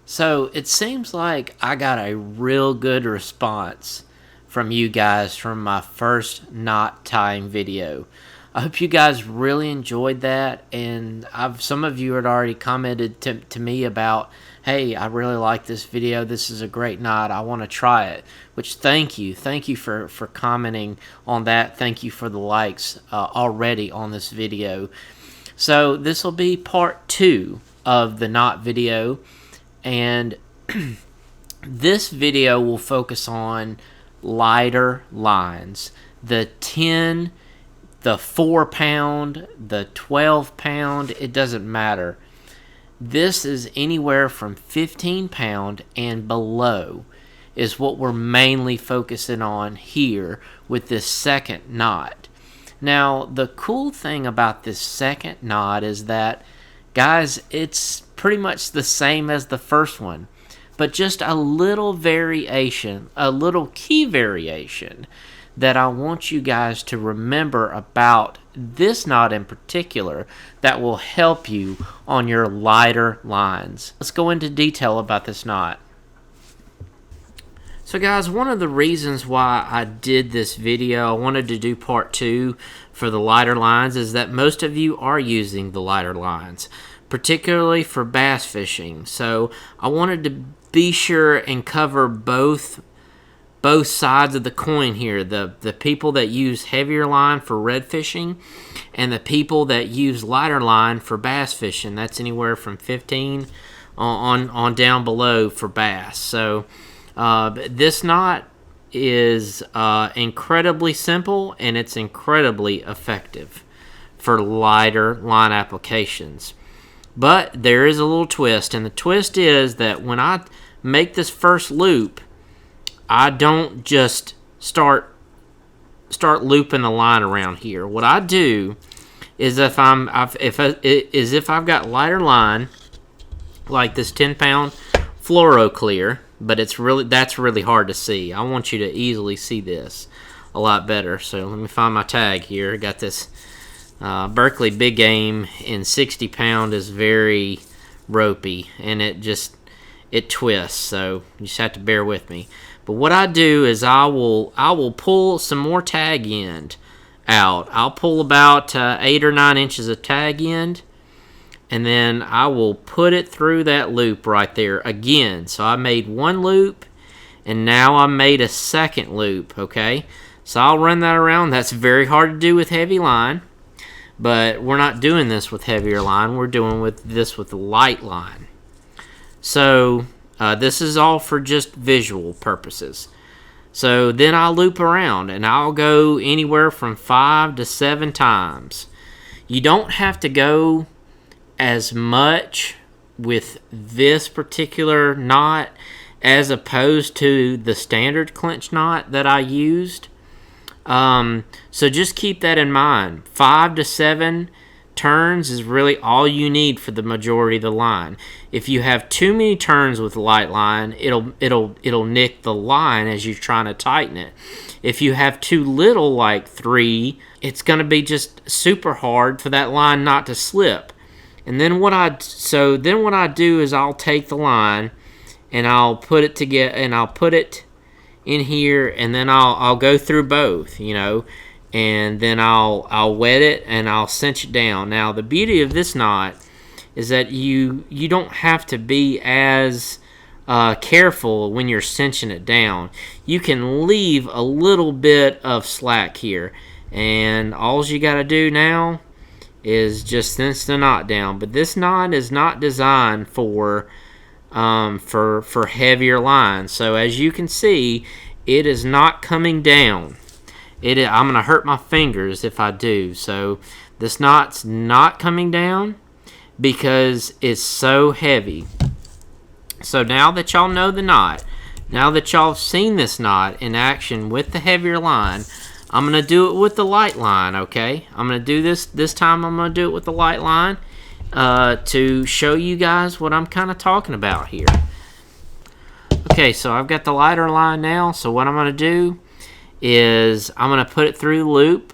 So it seems like I got a real good response from you guys from my first knot tying video. I hope you guys really enjoyed that, and some of you had already commented to me about, hey, I really like this video, this is a great knot, I want to try it, which thank you for commenting on that. Thank you for the likes already on this video. So this will be part 2 of the knot video, and this video will focus on lighter lines. The 10, the 4-pound, the 12-pound, it doesn't matter. This is anywhere from 15-pound and below is what we're mainly focusing on here with this second knot. Now, the cool thing about this second knot is that, guys, it's pretty much the same as the first one, but just a little variation, a little key variation that I want you guys to remember about this knot in particular that will help you on your lighter lines. Let's go into detail about this knot. So guys, one of the reasons why I did this video, I wanted to do part 2 for the lighter lines, is that most of you are using the lighter lines, particularly for bass fishing. So I wanted to be sure and cover both sides of the coin here, the people that use heavier line for red fishing and the people that use lighter line for bass fishing. That's anywhere from 15 on down below for bass. So this knot is incredibly simple, and it's incredibly effective for lighter line applications. But there is a little twist, and the twist is that when I make this first loop, I don't just start looping the line around here. What I do is if I've got lighter line like this 10-pound fluoro clear, but that's really hard to see. I want you to easily see this a lot better. So let me find my tag here. I got this Berkley Big Game in 60-pound is very ropey, and it twists, so you just have to bear with me. But what I do is I will pull some more tag end out. I'll pull about 8 or 9 inches of tag end, and then I will put it through that loop right there again. So I made one loop, and now I made a second loop, okay? So I'll run that around. That's very hard to do with heavy line, but we're not doing this with heavier line. We're doing this with light line. So this is all for just visual purposes. So then I'll loop around, and I'll go anywhere from 5 to 7 times. You don't have to go as much with this particular knot as opposed to the standard clinch knot that I used. So just keep that in mind. 5 to 7 turns is really all you need for the majority of the line. If you have too many turns with light line, it'll nick the line as you're trying to tighten it. If you have too little, like 3, it's going to be just super hard for that line not to slip. And then what I do is I'll take the line and I'll put it together, and I'll put it in here, and then I'll go through both, and then I'll wet it and I'll cinch it down. Now the beauty of this knot is that you don't have to be as careful when you're cinching it down. You can leave a little bit of slack here, and all you got to do now is just cinch the knot down. But this knot is not designed for heavier lines. So as you can see, it is not coming down. I'm gonna hurt my fingers if I do. So this knot's not coming down because it's so heavy. So now that y'all know the knot, now that y'all have seen this knot in action with the heavier line, I'm gonna do it with the light line, okay? I'm gonna do this time. I'm gonna do it with the light line to show you guys what I'm kind of talking about here. Okay, so I've got the lighter line now. So what I'm gonna do is I'm gonna put it through the loop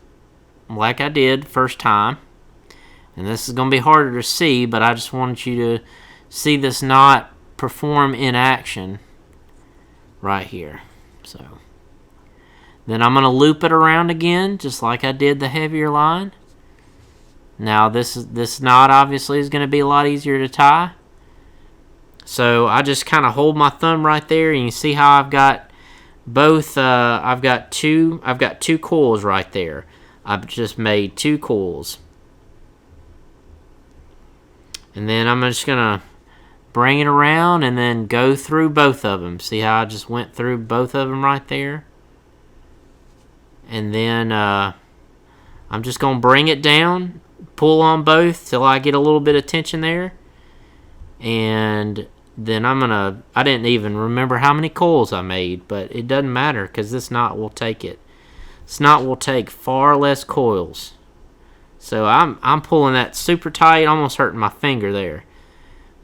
like I did first time, and this is gonna be harder to see, but I just wanted you to see this knot perform in action right here. So then I'm going to loop it around again, just like I did the heavier line. Now this knot obviously is going to be a lot easier to tie. So I just kind of hold my thumb right there, and you see how I've got both. I've got two coils right there. I've just made 2 coils, and then I'm just gonna bring it around and then go through both of them. See how I just went through both of them right there, and then I'm just gonna bring it down, pull on both till I get a little bit of tension there. And then I didn't even remember how many coils I made, but it doesn't matter because this knot will take it. This knot will take far less coils. So I'm pulling that super tight, almost hurting my finger there.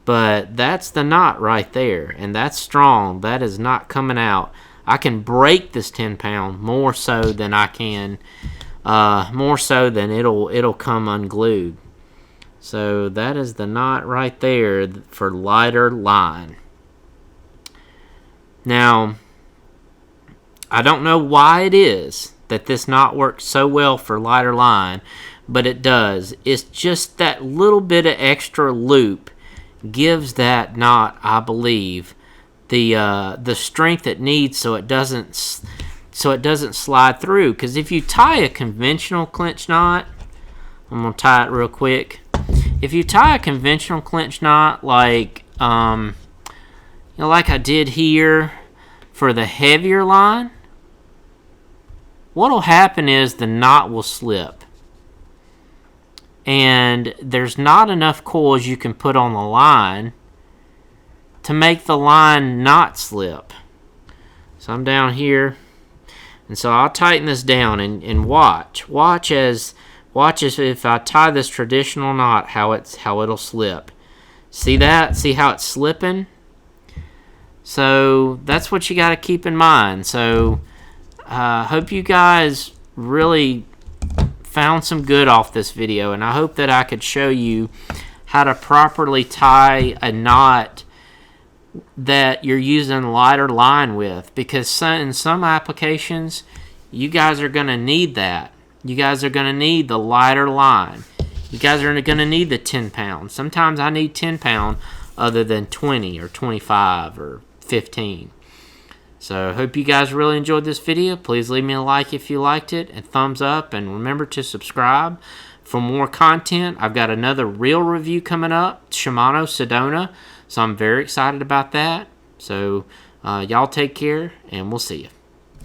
But that's the knot right there, and that's strong. That is not coming out. I can break this 10-pound more so than I can, more so than it'll come unglued. So that is the knot right there for lighter line. Now, I don't know why it is that this knot works so well for lighter line, but it does. It's just that little bit of extra loop gives that knot, I believe, the strength it needs so it doesn't slide through. Because if you tie a conventional clinch knot, I'm gonna tie it real quick. If you tie a conventional clinch knot like like I did here for the heavier line, what'll happen is the knot will slip, and there's not enough coils you can put on the line to make the line not slip. So I'm down here, and so I'll tighten this down and watch as if I tie this traditional knot, how it'll slip. See that? See how it's slipping? So that's what you got to keep in mind. So hope you guys really found some good off this video, and I hope that I could show you how to properly tie a knot that you're using lighter line with, because in some applications you guys are going to need that. You guys are going to need the lighter line. You guys are going to need the 10 pounds. Sometimes I need 10 pound other than 20 or 25 or 15. So I hope you guys really enjoyed this video. Please leave me a like if you liked it, and thumbs up, and remember to subscribe for more content. I've got another reel review coming up, Shimano Sedona, so I'm very excited about that. So y'all take care, and we'll see you.